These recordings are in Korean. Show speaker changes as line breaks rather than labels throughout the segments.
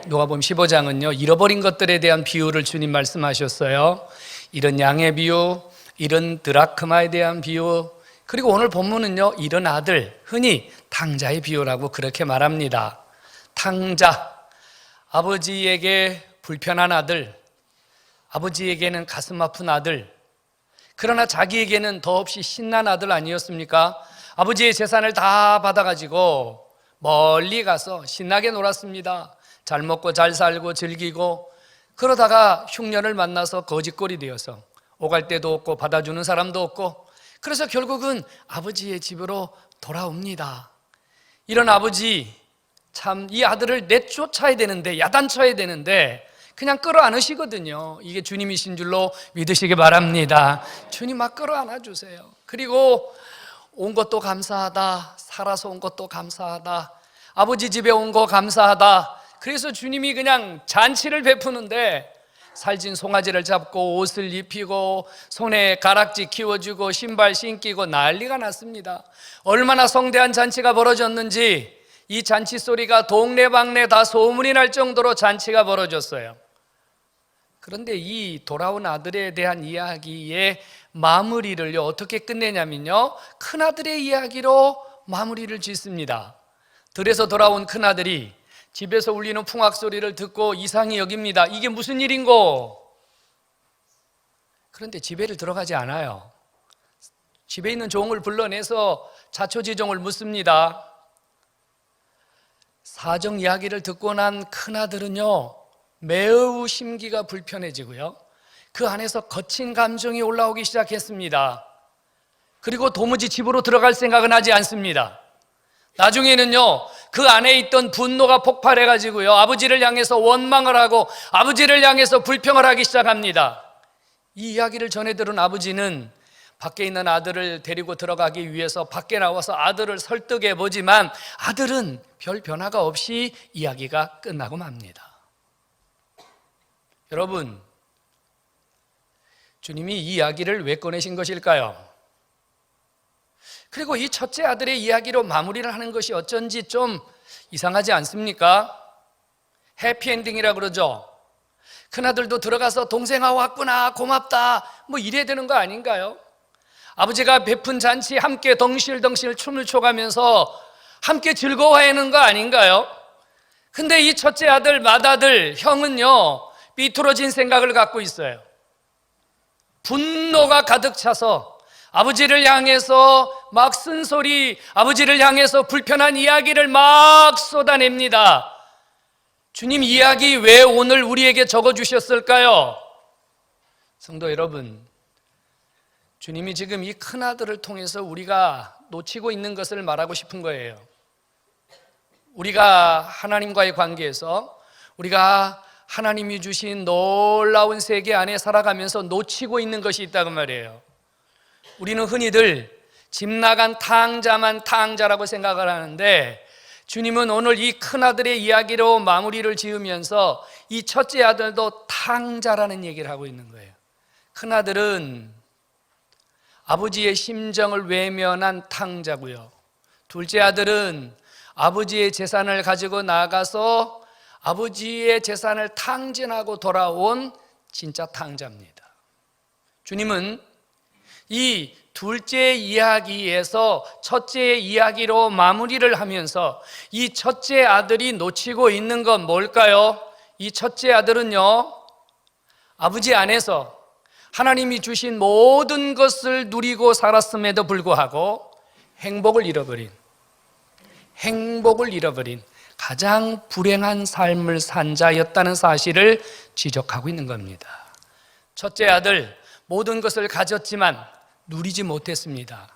누가복음 15장은요 잃어버린 것들에 대한 비유를 주님 말씀하셨어요. 잃은 양의 비유, 잃은 드라크마에 대한 비유, 그리고 오늘 본문은요 잃은 아들, 흔히 탕자의 비유라고 그렇게 말합니다. 탕자, 아버지에게 불편한 아들, 아버지에게는 가슴 아픈 아들, 그러나 자기에게는 더없이 신난 아들 아니었습니까? 아버지의 재산을 다 받아가지고 멀리 가서 신나게 놀았습니다. 잘 먹고 잘 살고 즐기고, 그러다가 흉년을 만나서 거지꼴이 되어서 오갈 데도 없고 받아주는 사람도 없고, 그래서 결국은 아버지의 집으로 돌아옵니다. 이런 아버지, 참 이 아들을 내쫓아야 되는데, 야단쳐야 되는데 그냥 끌어안으시거든요. 이게 주님이신 줄로 믿으시기 바랍니다. 주님 막 끌어안아 주세요. 그리고 온 것도 감사하다, 살아서 온 것도 감사하다, 아버지 집에 온 거 감사하다. 그래서 주님이 그냥 잔치를 베푸는데 살찐 송아지를 잡고 옷을 입히고 손에 가락지 키워주고 신발 신기고 난리가 났습니다. 얼마나 성대한 잔치가 벌어졌는지 이 잔치 소리가 동네방네 다 소문이 날 정도로 잔치가 벌어졌어요. 그런데 이 돌아온 아들에 대한 이야기의 마무리를요 어떻게 끝내냐면요, 큰아들의 이야기로 마무리를 짓습니다. 들에서 돌아온 큰아들이 집에서 울리는 풍악 소리를 듣고 이상히 여깁니다. 이게 무슨 일인고? 그런데 집에를 들어가지 않아요. 집에 있는 종을 불러내서 자초지종을 묻습니다. 사정 이야기를 듣고 난 큰아들은요 매우 심기가 불편해지고요, 그 안에서 거친 감정이 올라오기 시작했습니다. 그리고 도무지 집으로 들어갈 생각은 하지 않습니다. 나중에는요 그 안에 있던 분노가 폭발해가지고요 아버지를 향해서 원망을 하고 아버지를 향해서 불평을 하기 시작합니다. 이 이야기를 전해 들은 아버지는 밖에 있는 아들을 데리고 들어가기 위해서 밖에 나와서 아들을 설득해 보지만 아들은 별 변화가 없이 이야기가 끝나고 맙니다. 여러분, 주님이 이 이야기를 왜 꺼내신 것일까요? 그리고 이 첫째 아들의 이야기로 마무리를 하는 것이 어쩐지 좀 이상하지 않습니까? 해피엔딩이라 그러죠. 큰아들도 들어가서 동생아 왔구나 고맙다 뭐 이래야 되는 거 아닌가요? 아버지가 베푼 잔치 함께 덩실덩실 춤을 춰가면서 함께 즐거워하는 거 아닌가요? 근데 이 첫째 아들 맏아들 형은요 삐뚤어진 생각을 갖고 있어요. 분노가 가득 차서 아버지를 향해서 막 쓴소리, 아버지를 향해서 불편한 이야기를 막 쏟아냅니다. 주님 이야기 왜 오늘 우리에게 적어주셨을까요? 성도 여러분, 주님이 지금 이 큰아들을 통해서 우리가 놓치고 있는 것을 말하고 싶은 거예요. 우리가 하나님과의 관계에서 우리가 하나님이 주신 놀라운 세계 안에 살아가면서 놓치고 있는 것이 있다고 말이에요. 우리는 흔히들 집 나간 탕자만 탕자라고 생각을 하는데, 주님은 오늘 이 큰아들의 이야기로 마무리를 지으면서 이 첫째 아들도 탕자라는 얘기를 하고 있는 거예요. 큰아들은 아버지의 심정을 외면한 탕자고요, 둘째 아들은 아버지의 재산을 가지고 나가서 아버지의 재산을 탕진하고 돌아온 진짜 탕자입니다. 주님은 이 둘째 이야기에서 첫째 이야기로 마무리를 하면서 이 첫째 아들이 놓치고 있는 건 뭘까요? 이 첫째 아들은요 아버지 안에서 하나님이 주신 모든 것을 누리고 살았음에도 불구하고 행복을 잃어버린 가장 불행한 삶을 산 자였다는 사실을 지적하고 있는 겁니다. 첫째 아들, 모든 것을 가졌지만 누리지 못했습니다.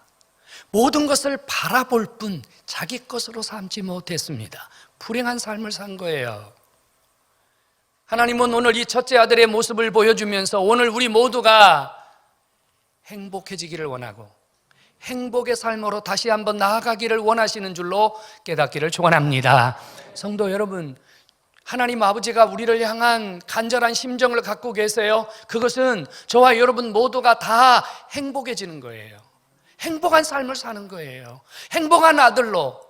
모든 것을 바라볼 뿐 자기 것으로 삼지 못했습니다. 불행한 삶을 산 거예요. 하나님은 오늘 이 첫째 아들의 모습을 보여주면서 오늘 우리 모두가 행복해지기를 원하고 행복의 삶으로 다시 한번 나아가기를 원하시는 줄로 깨닫기를 축원합니다. 성도 여러분, 하나님 아버지가 우리를 향한 간절한 심정을 갖고 계세요. 그것은 저와 여러분 모두가 다 행복해지는 거예요. 행복한 삶을 사는 거예요. 행복한 아들로,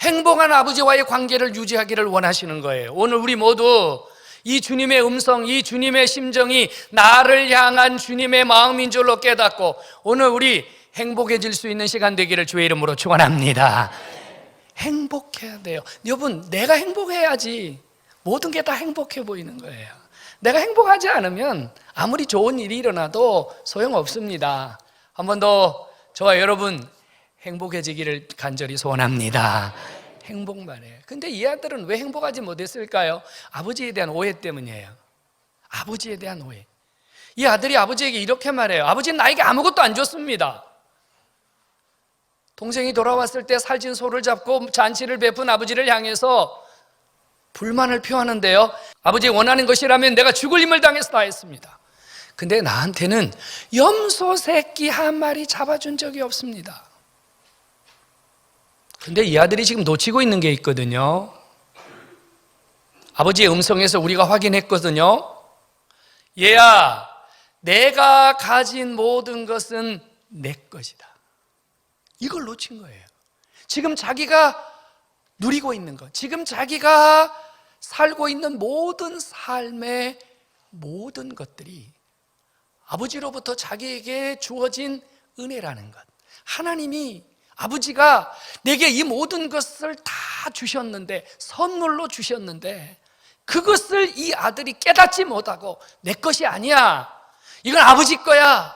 행복한 아버지와의 관계를 유지하기를 원하시는 거예요. 오늘 우리 모두 이 주님의 음성, 이 주님의 심정이 나를 향한 주님의 마음인 줄로 깨닫고 오늘 우리 행복해질 수 있는 시간 되기를 주의 이름으로 축원합니다. 행복해야 돼요. 여러분, 내가 행복해야지 모든 게 다 행복해 보이는 거예요. 내가 행복하지 않으면 아무리 좋은 일이 일어나도 소용없습니다. 한 번 더 저와 여러분 행복해지기를 간절히 소원합니다. 행복만 해요. 근데 이 아들은 왜 행복하지 못했을까요? 아버지에 대한 오해 때문이에요. 아버지에 대한 오해. 이 아들이 아버지에게 이렇게 말해요. 아버지는 나에게 아무것도 안 줬습니다. 동생이 돌아왔을 때 살찐 소를 잡고 잔치를 베푼 아버지를 향해서 불만을 표하는데요, 아버지 원하는 것이라면 내가 죽을 힘을 당해서 다 했습니다. 근데 나한테는 염소 새끼 한 마리 잡아준 적이 없습니다. 근데 이 아들이 지금 놓치고 있는 게 있거든요. 아버지의 음성에서 우리가 확인했거든요. 얘야, 내가 가진 모든 것은 내 것이다. 이걸 놓친 거예요. 지금 자기가 누리고 있는 것, 지금 자기가 살고 있는 모든 삶의 모든 것들이 아버지로부터 자기에게 주어진 은혜라는 것. 하나님이, 아버지가 내게 이 모든 것을 다 주셨는데, 선물로 주셨는데 그것을 이 아들이 깨닫지 못하고 내 것이 아니야, 이건 아버지 거야,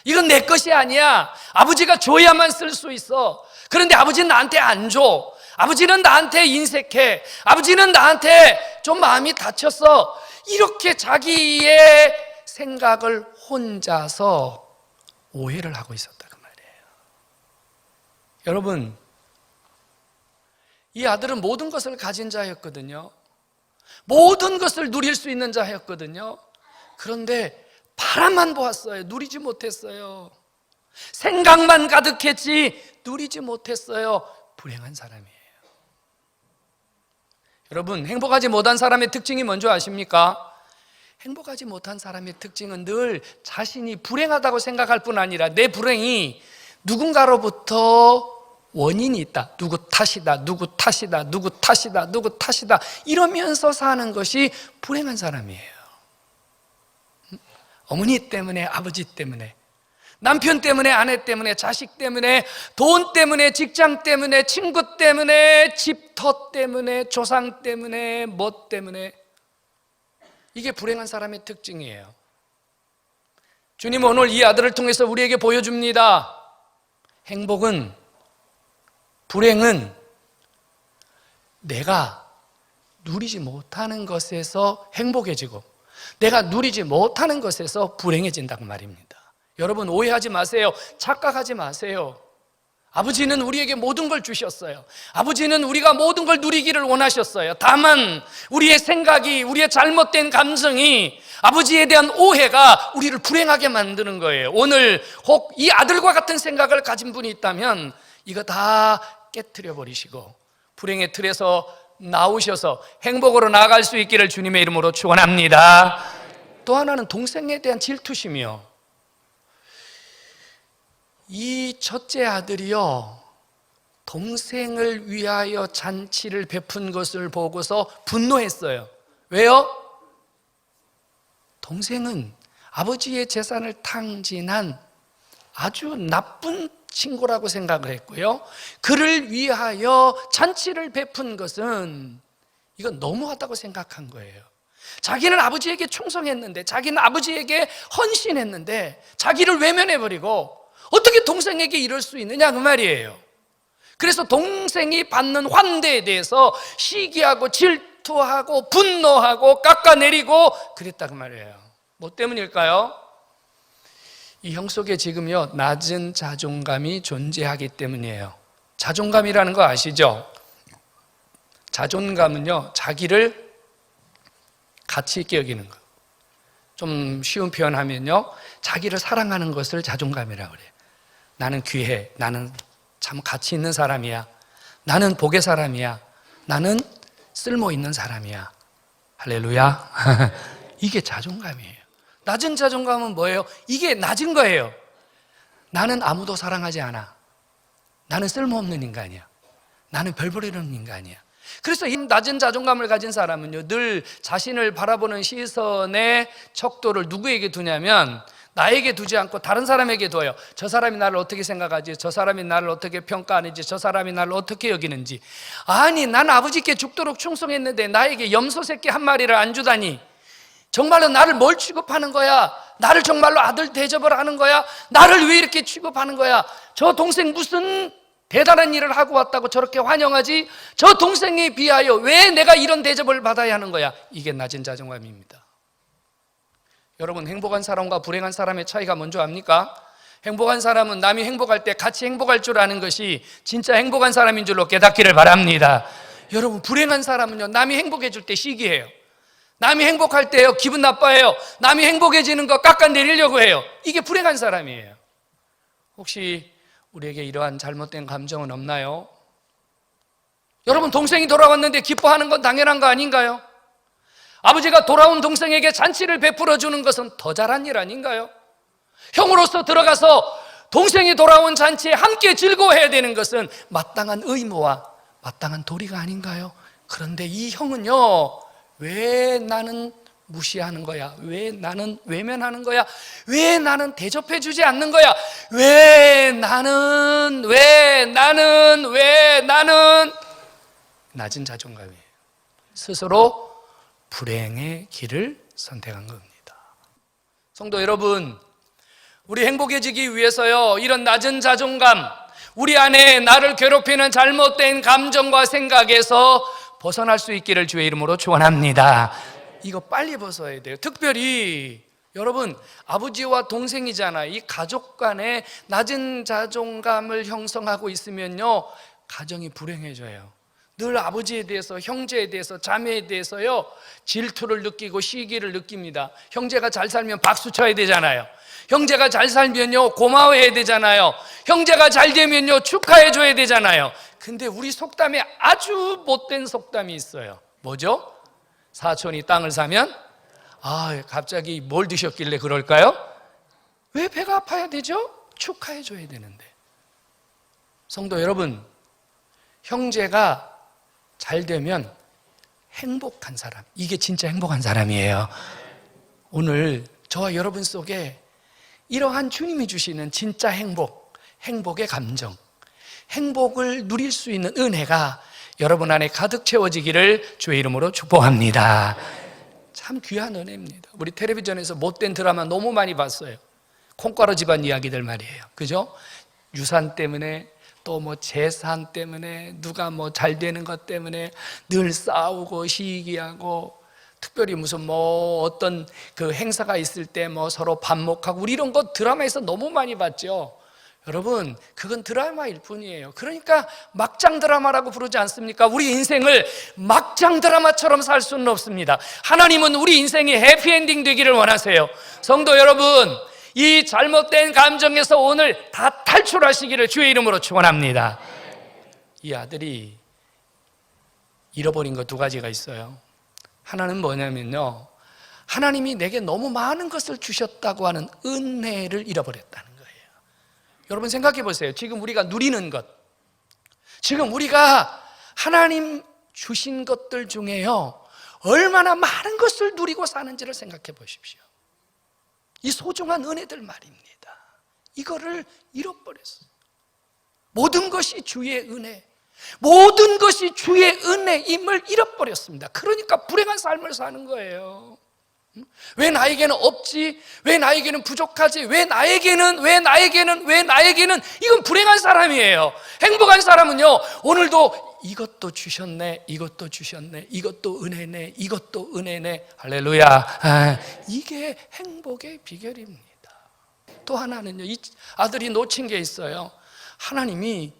이건 내 것이 아니야, 아버지가 줘야만 쓸 수 있어, 그런데 아버지는 나한테 안 줘, 아버지는 나한테 인색해, 아버지는 나한테 좀 마음이 다쳤어, 이렇게 자기의 생각을 혼자서 오해를 하고 있었다 그 말이에요. 여러분, 이 아들은 모든 것을 가진 자였거든요. 모든 것을 누릴 수 있는 자였거든요. 그런데 바람만 보았어요. 누리지 못했어요. 생각만 가득했지 누리지 못했어요. 불행한 사람이에요. 여러분, 행복하지 못한 사람의 특징이 뭔지 아십니까? 행복하지 못한 사람의 특징은 늘 자신이 불행하다고 생각할 뿐 아니라 내 불행이 누군가로부터 원인이 있다, 누구 탓이다, 누구 탓이다, 누구 탓이다, 누구 탓이다, 이러면서 사는 것이 불행한 사람이에요. 어머니 때문에, 아버지 때문에, 남편 때문에, 아내 때문에, 자식 때문에, 돈 때문에, 직장 때문에, 친구 때문에, 집터 때문에, 조상 때문에, 뭐 때문에, 이게 불행한 사람의 특징이에요. 주님은 오늘 이 아들을 통해서 우리에게 보여줍니다. 행복은, 불행은 내가 누리지 못하는 것에서 행복해지고 내가 누리지 못하는 것에서 불행해진다고 말입니다. 여러분, 오해하지 마세요. 착각하지 마세요. 아버지는 우리에게 모든 걸 주셨어요. 아버지는 우리가 모든 걸 누리기를 원하셨어요. 다만 우리의 생각이, 우리의 잘못된 감성이, 아버지에 대한 오해가 우리를 불행하게 만드는 거예요. 오늘 혹 이 아들과 같은 생각을 가진 분이 있다면 이거 다 깨트려 버리시고 불행의 틀에서 나오셔서 행복으로 나아갈 수 있기를 주님의 이름으로 축원합니다. 또 하나는 동생에 대한 질투심이요. 이 첫째 아들이요, 동생을 위하여 잔치를 베푼 것을 보고서 분노했어요. 왜요? 동생은 아버지의 재산을 탕진한 아주 나쁜 친구라고 생각을 했고요, 그를 위하여 잔치를 베푼 것은 이건 너무하다고 생각한 거예요. 자기는 아버지에게 충성했는데, 자기는 아버지에게 헌신했는데 자기를 외면해버리고 어떻게 동생에게 이럴 수 있느냐 그 말이에요. 그래서 동생이 받는 환대에 대해서 시기하고 질투하고 분노하고 깎아내리고 그랬다 그 말이에요. 뭐 때문일까요? 이 형 속에 지금요, 낮은 자존감이 존재하기 때문이에요. 자존감이라는 거 아시죠? 자존감은요, 자기를 가치 있게 여기는 거. 좀 쉬운 표현하면요, 자기를 사랑하는 것을 자존감이라고 그래요. 나는 귀해, 나는 참 가치 있는 사람이야, 나는 복의 사람이야, 나는 쓸모 있는 사람이야. 할렐루야. 이게 자존감이에요. 낮은 자존감은 뭐예요? 이게 낮은 거예요. 나는 아무도 사랑하지 않아, 나는 쓸모없는 인간이야, 나는 별 보려는 인간이야. 그래서 이 낮은 자존감을 가진 사람은요, 늘 자신을 바라보는 시선의 척도를 누구에게 두냐면 나에게 두지 않고 다른 사람에게 둬요. 저 사람이 나를 어떻게 생각하지? 저 사람이 나를 어떻게 평가하는지? 저 사람이 나를 어떻게 여기는지? 아니, 난 아버지께 죽도록 충성했는데 나에게 염소 새끼 한 마리를 안 주다니, 정말로 나를 뭘 취급하는 거야? 나를 정말로 아들 대접을 하는 거야? 나를 왜 이렇게 취급하는 거야? 저 동생 무슨 대단한 일을 하고 왔다고 저렇게 환영하지? 저 동생에 비하여 왜 내가 이런 대접을 받아야 하는 거야? 이게 낮은 자존감입니다. 여러분, 행복한 사람과 불행한 사람의 차이가 뭔지 압니까? 행복한 사람은 남이 행복할 때 같이 행복할 줄 아는 것이 진짜 행복한 사람인 줄로 깨닫기를 바랍니다. 여러분, 불행한 사람은요, 남이 행복해 줄 때 시기해요. 남이 행복할 때요, 기분 나빠해요. 남이 행복해지는 거 깎아내리려고 해요. 이게 불행한 사람이에요. 혹시 우리에게 이러한 잘못된 감정은 없나요? 여러분, 동생이 돌아왔는데 기뻐하는 건 당연한 거 아닌가요? 아버지가 돌아온 동생에게 잔치를 베풀어 주는 것은 더 잘한 일 아닌가요? 형으로서 들어가서 동생이 돌아온 잔치에 함께 즐거워해야 되는 것은 마땅한 의무와 마땅한 도리가 아닌가요? 그런데 이 형은요, 왜 나는 무시하는 거야? 왜 나는 외면하는 거야? 왜 나는 대접해 주지 않는 거야? 왜 나는 낮은 자존감이에요. 스스로 불행의 길을 선택한 겁니다. 성도 여러분, 우리 행복해지기 위해서요, 이런 낮은 자존감, 우리 안에 나를 괴롭히는 잘못된 감정과 생각에서 벗어날 수 있기를 주의 이름으로 축원합니다. 이거 빨리 벗어야 돼요. 특별히 여러분, 아버지와 동생이잖아요. 이 가족 간에 낮은 자존감을 형성하고 있으면요, 가정이 불행해져요. 늘 아버지에 대해서, 형제에 대해서, 자매에 대해서요, 질투를 느끼고 시기를 느낍니다. 형제가 잘 살면 박수 쳐야 되잖아요. 형제가 잘 살면요, 고마워해야 되잖아요. 형제가 잘 되면요, 축하해 줘야 되잖아요. 근데 우리 속담에 아주 못된 속담이 있어요. 뭐죠? 사촌이 땅을 사면 갑자기 뭘 드셨길래 그럴까요? 왜 배가 아파야 되죠? 축하해 줘야 되는데. 성도 여러분, 형제가 잘 되면 행복한 사람, 이게 진짜 행복한 사람이에요. 오늘 저와 여러분 속에 이러한 주님이 주시는 진짜 행복의 감정, 행복을 누릴 수 있는 은혜가 여러분 안에 가득 채워지기를 주의 이름으로 축복합니다. 참 귀한 은혜입니다. 우리 텔레비전에서 못된 드라마 너무 많이 봤어요. 콩가루 집안 이야기들 말이에요. 그죠? 유산 때문에, 또 뭐 재산 때문에, 누가 뭐 잘 되는 것 때문에 늘 싸우고 시기하고, 특별히 무슨 뭐 어떤 그 행사가 있을 때 뭐 서로 반목하고, 우리 이런 거 드라마에서 너무 많이 봤죠. 여러분, 그건 드라마일 뿐이에요. 그러니까 막장 드라마라고 부르지 않습니까? 우리 인생을 막장 드라마처럼 살 수는 없습니다. 하나님은 우리 인생이 해피엔딩 되기를 원하세요. 성도 여러분, 이 잘못된 감정에서 오늘 다 탈출하시기를 주의 이름으로 축원합니다. 이 아들이 잃어버린 거 두 가지가 있어요. 하나는 뭐냐면요, 하나님이 내게 너무 많은 것을 주셨다고 하는 은혜를 잃어버렸다는 거예요. 여러분 생각해 보세요. 지금 우리가 누리는 것, 지금 우리가 하나님 주신 것들 중에요, 얼마나 많은 것을 누리고 사는지를 생각해 보십시오. 이 소중한 은혜들 말입니다. 이거를 잃어버렸어요. 모든 것이 주의 은혜, 모든 것이 주의 은혜임을 잃어버렸습니다. 그러니까 불행한 삶을 사는 거예요. 왜 나에게는 없지? 왜 나에게는 부족하지? 왜 나에게는? 이건 불행한 사람이에요. 행복한 사람은요, 오늘도 이것도 주셨네, 이것도 주셨네, 이것도 은혜네, 이것도 은혜네, 할렐루야. 이게 행복의 비결입니다. 또 하나는요, 이 아들이 놓친 게 있어요. 하나님이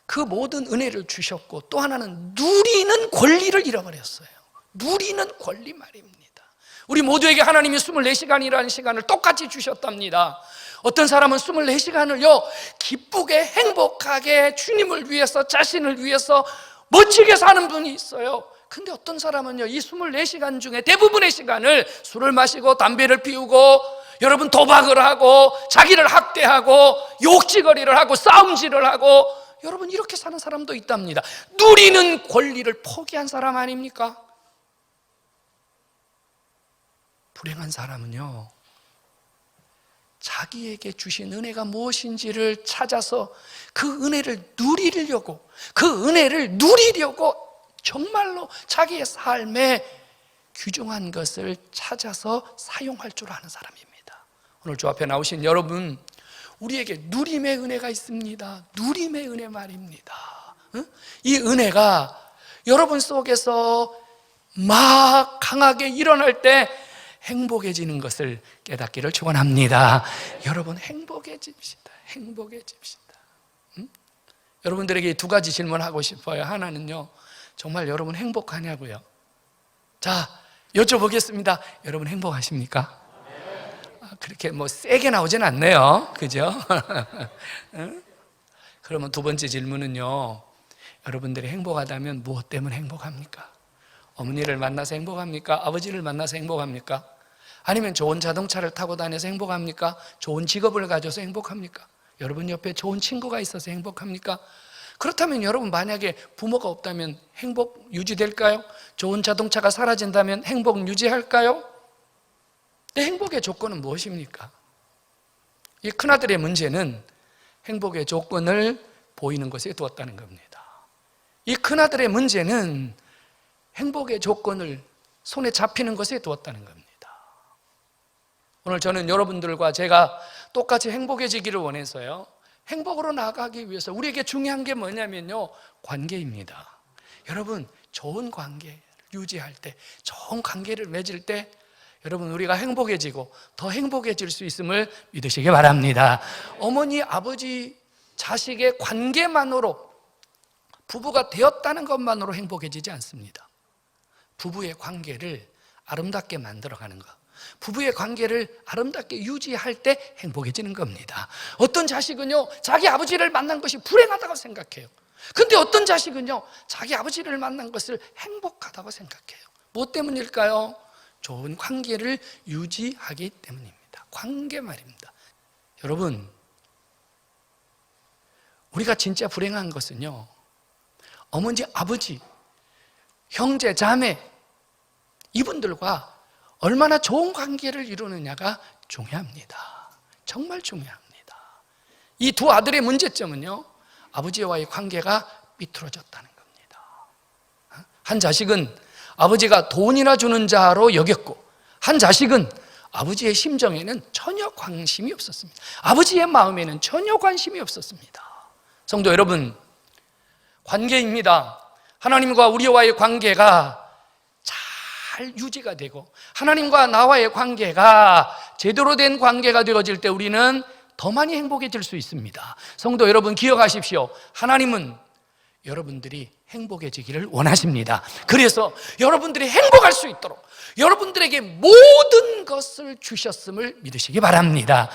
그 모든 은혜를 주셨고, 또 하나는 누리는 권리를 잃어버렸어요. 누리는 권리 말입니다. 우리 모두에게 하나님이 24시간이라는 시간을 똑같이 주셨답니다. 어떤 사람은 24시간을요 기쁘게 행복하게 주님을 위해서, 자신을 위해서 멋지게 사는 분이 있어요. 근데 어떤 사람은요, 이 24시간 중에 대부분의 시간을 술을 마시고 담배를 피우고, 여러분 도박을 하고, 자기를 학대하고, 욕지거리를 하고, 싸움질을 하고, 여러분 이렇게 사는 사람도 있답니다. 누리는 권리를 포기한 사람 아닙니까? 불행한 사람은요, 자기에게 주신 은혜가 무엇인지를 찾아서 그 은혜를 누리려고, 정말로 자기의 삶에 귀중한 것을 찾아서 사용할 줄 아는 사람입니다. 오늘 주 앞에 나오신 여러분, 우리에게 누림의 은혜가 있습니다. 누림의 은혜 말입니다. 이 은혜가 여러분 속에서 막 강하게 일어날 때 행복해지는 것을 깨닫기를 축원합니다. 여러분 행복해집시다. 여러분들에게 두 가지 질문하고 싶어요. 하나는요, 정말 여러분 행복하냐고요. 자, 여쭤보겠습니다. 여러분 행복하십니까? 그렇게 세게 나오진 않네요. 그죠? 그러면 두 번째 질문은요, 여러분들이 행복하다면 무엇 때문에 행복합니까? 어머니를 만나서 행복합니까? 아버지를 만나서 행복합니까? 아니면 좋은 자동차를 타고 다녀서 행복합니까? 좋은 직업을 가져서 행복합니까? 여러분 옆에 좋은 친구가 있어서 행복합니까? 그렇다면 여러분 만약에 부모가 없다면 행복 유지될까요? 좋은 자동차가 사라진다면 행복 유지할까요? 내 행복의 조건은 무엇입니까? 이 큰아들의 문제는 행복의 조건을 보이는 것에 두었다는 겁니다. 이 큰아들의 문제는 행복의 조건을 손에 잡히는 것에 두었다는 겁니다. 오늘 저는 여러분들과 제가 똑같이 행복해지기를 원해서요, 행복으로 나아가기 위해서 우리에게 중요한 게 뭐냐면요, 관계입니다. 여러분 좋은 관계를 유지할 때, 좋은 관계를 맺을 때 여러분 우리가 행복해지고 더 행복해질 수 있음을 믿으시기 바랍니다. 어머니, 아버지, 자식의 관계만으로, 부부가 되었다는 것만으로 행복해지지 않습니다. 부부의 관계를 아름답게 만들어가는 것, 부부의 관계를 아름답게 유지할 때 행복해지는 겁니다. 어떤 자식은요, 자기 아버지를 만난 것이 불행하다고 생각해요. 근데 어떤 자식은요, 자기 아버지를 만난 것을 행복하다고 생각해요. 무엇 때문일까요? 좋은 관계를 유지하기 때문입니다. 관계 말입니다. 여러분, 우리가 진짜 불행한 것은요, 어머니, 아버지, 형제, 자매, 이분들과 얼마나 좋은 관계를 이루느냐가 중요합니다. 정말 중요합니다. 이 두 아들의 문제점은요, 아버지와의 관계가 삐뚤어졌다는 겁니다. 한 자식은 아버지가 돈이나 주는 자로 여겼고, 한 자식은 아버지의 심정에는 전혀 관심이 없었습니다. 아버지의 마음에는 전혀 관심이 없었습니다. 성도 여러분, 관계입니다. 하나님과 우리와의 관계가 잘 유지가 되고 하나님과 나와의 관계가 제대로 된 관계가 되어질 때 우리는 더 많이 행복해질 수 있습니다. 성도 여러분, 기억하십시오. 하나님은 여러분들이 행복해지기를 원하십니다. 그래서 여러분들이 행복할 수 있도록 여러분들에게 모든 것을 주셨음을 믿으시기 바랍니다.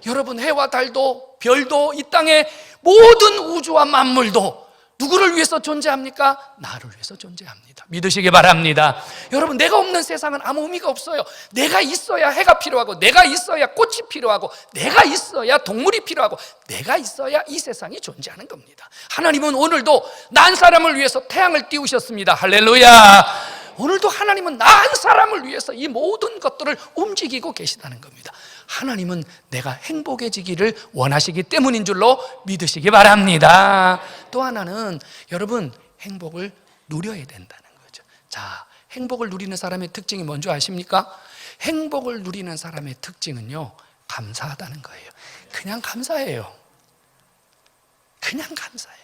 여러분, 해와 달도 별도 이 땅의 모든 우주와 만물도 누구를 위해서 존재합니까? 나를 위해서 존재합니다. 믿으시기 바랍니다. 여러분, 내가 없는 세상은 아무 의미가 없어요. 내가 있어야 해가 필요하고, 내가 있어야 꽃이 필요하고, 내가 있어야 동물이 필요하고, 내가 있어야 이 세상이 존재하는 겁니다. 하나님은 오늘도 난 사람을 위해서 태양을 띄우셨습니다. 할렐루야. 오늘도 하나님은 난 사람을 위해서 이 모든 것들을 움직이고 계시다는 겁니다. 하나님은 내가 행복해지기를 원하시기 때문인 줄로 믿으시기 바랍니다. 또 하나는 여러분, 행복을 누려야 된다는 거죠. 자, 행복을 누리는 사람의 특징이 뭔지 아십니까? 행복을 누리는 사람의 특징은요, 감사하다는 거예요. 그냥 감사해요. 그냥 감사해요.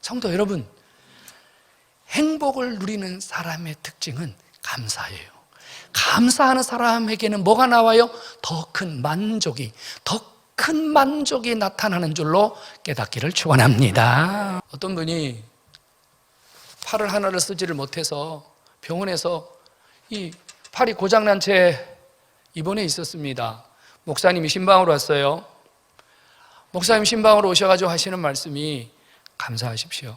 성도 여러분, 행복을 누리는 사람의 특징은 감사예요. 감사하는 사람에게는 뭐가 나와요? 더 큰 만족이 나타나는 줄로 깨닫기를 축원합니다. 어떤 분이 팔을 하나를 쓰지를 못해서 병원에서 이 팔이 고장난 채 입원해 있었습니다. 목사님이 신방으로 왔어요. 목사님 신방으로 오셔가지고 하시는 말씀이 감사하십시오.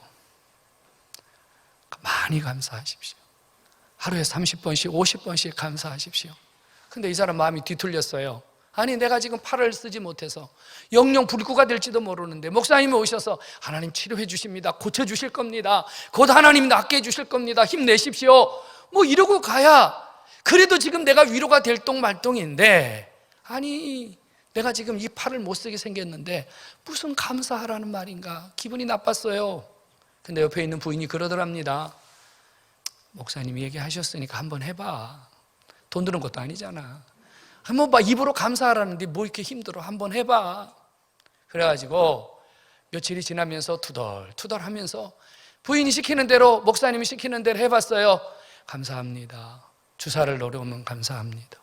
많이 감사하십시오. 하루에 30번씩 50번씩 감사하십시오. 근데 이 사람 마음이 뒤틀렸어요. 아니 내가 지금 팔을 쓰지 못해서 영영 불구가 될지도 모르는데 목사님이 오셔서 하나님 치료해 주십니다, 고쳐주실 겁니다, 곧 하나님 낫게 해주실 겁니다, 힘내십시오 뭐 이러고 가야 그래도 지금 내가 위로가 될 똥말똥인데, 아니 내가 지금 이 팔을 못 쓰게 생겼는데 무슨 감사하라는 말인가. 기분이 나빴어요. 근데 옆에 있는 부인이 그러더랍니다. 목사님이 얘기하셨으니까 한번 해봐. 돈 드는 것도 아니잖아. 한번 봐. 입으로 감사하라는데 뭐 이렇게 힘들어. 한번 해봐. 그래가지고 며칠이 지나면서 투덜투덜 하면서 부인이 시키는 대로, 목사님이 시키는 대로 해봤어요. 감사합니다. 주사를 놓으면 감사합니다.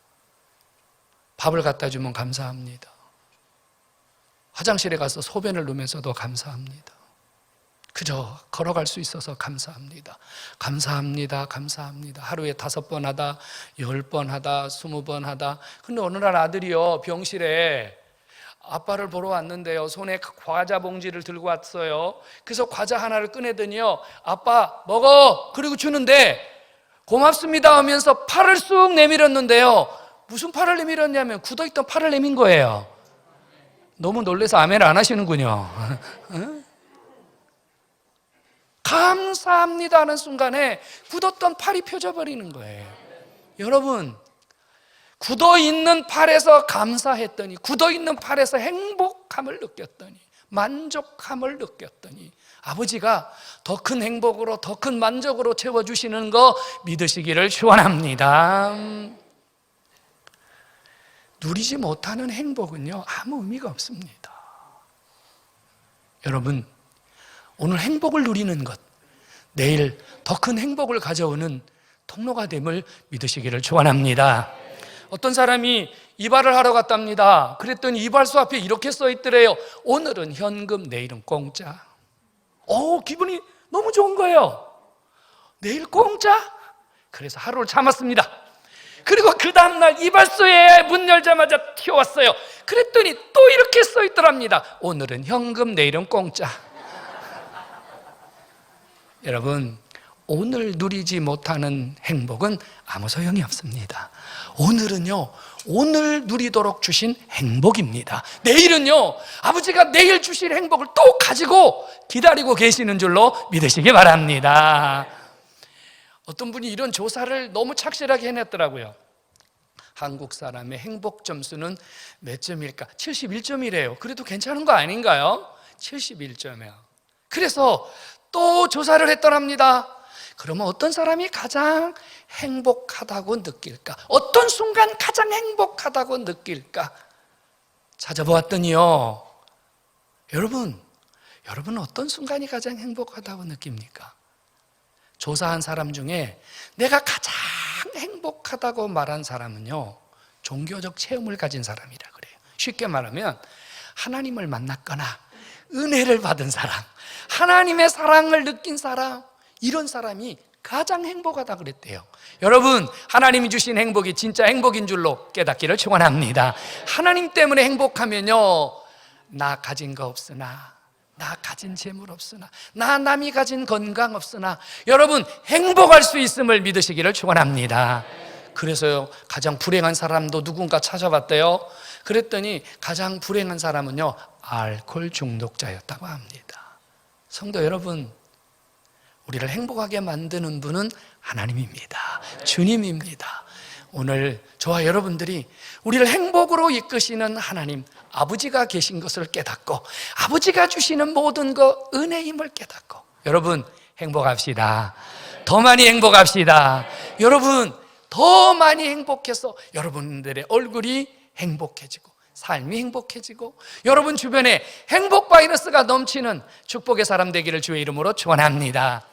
밥을 갖다 주면 감사합니다. 화장실에 가서 소변을 누면서도 감사합니다. 그저 걸어갈 수 있어서 감사합니다. 감사합니다. 감사합니다. 하루에 5번 하다, 10번 하다, 20번 하다. 근데 어느 날 아들이요, 병실에 아빠를 보러 왔는데요, 손에 과자 봉지를 들고 왔어요. 그래서 과자 하나를 꺼내더니요, 아빠 먹어! 그리고 주는데 고맙습니다 하면서 팔을 쑥 내밀었는데요, 무슨 팔을 내밀었냐면 굳어있던 팔을 내민 거예요. 너무 놀라서 아멘을 안 하시는군요. 감사합니다 하는 순간에 굳었던 팔이 펴져버리는 거예요. 여러분, 굳어있는 팔에서 감사했더니, 굳어있는 팔에서 행복함을 느꼈더니, 만족함을 느꼈더니 아버지가 더 큰 행복으로, 더 큰 만족으로 채워주시는 거 믿으시기를 축원합니다. 누리지 못하는 행복은요, 아무 의미가 없습니다. 여러분, 오늘 행복을 누리는 것, 내일 더 큰 행복을 가져오는 통로가 됨을 믿으시기를 축원합니다. 어떤 사람이 이발을 하러 갔답니다. 그랬더니 이발소 앞에 이렇게 써 있더래요. 오늘은 현금, 내일은 공짜. 기분이 너무 좋은 거예요. 내일 공짜? 그래서 하루를 참았습니다. 그리고 그 다음날 이발소에 문 열자마자 튀어왔어요. 그랬더니 또 이렇게 써 있더랍니다. 오늘은 현금, 내일은 공짜. 여러분, 오늘 누리지 못하는 행복은 아무 소용이 없습니다. 오늘은요, 오늘 누리도록 주신 행복입니다. 내일은요, 아버지가 내일 주실 행복을 또 가지고 기다리고 계시는 줄로 믿으시기 바랍니다. 어떤 분이 이런 조사를 너무 착실하게 해냈더라고요. 한국 사람의 행복 점수는 몇 점일까? 71점이래요. 그래도 괜찮은 거 아닌가요? 71점이요. 그래서 또 조사를 했더랍니다. 그러면 어떤 사람이 가장 행복하다고 느낄까? 어떤 순간 가장 행복하다고 느낄까? 찾아보았더니요, 여러분 어떤 순간이 가장 행복하다고 느낍니까? 조사한 사람 중에 내가 가장 행복하다고 말한 사람은요, 종교적 체험을 가진 사람이라 그래요. 쉽게 말하면 하나님을 만났거나 은혜를 받은 사람, 하나님의 사랑을 느낀 사람, 이런 사람이 가장 행복하다 그랬대요. 여러분, 하나님이 주신 행복이 진짜 행복인 줄로 깨닫기를 축원합니다. 하나님 때문에 행복하면요, 나 가진 거 없으나, 나 가진 재물 없으나, 나 남이 가진 건강 없으나 여러분 행복할 수 있음을 믿으시기를 축원합니다. 그래서요, 가장 불행한 사람도 누군가 찾아봤대요. 그랬더니 가장 불행한 사람은요, 알코올 중독자였다고 합니다. 성도 여러분, 우리를 행복하게 만드는 분은 하나님입니다. 주님입니다. 오늘 저와 여러분들이 우리를 행복으로 이끄시는 하나님, 아버지가 계신 것을 깨닫고 아버지가 주시는 모든 것 은혜임을 깨닫고 여러분 행복합시다. 더 많이 행복합시다. 여러분 더 많이 행복해서 여러분들의 얼굴이 행복해지고 삶이 행복해지고 여러분 주변에 행복 바이러스가 넘치는 축복의 사람 되기를 주의 이름으로 축원합니다.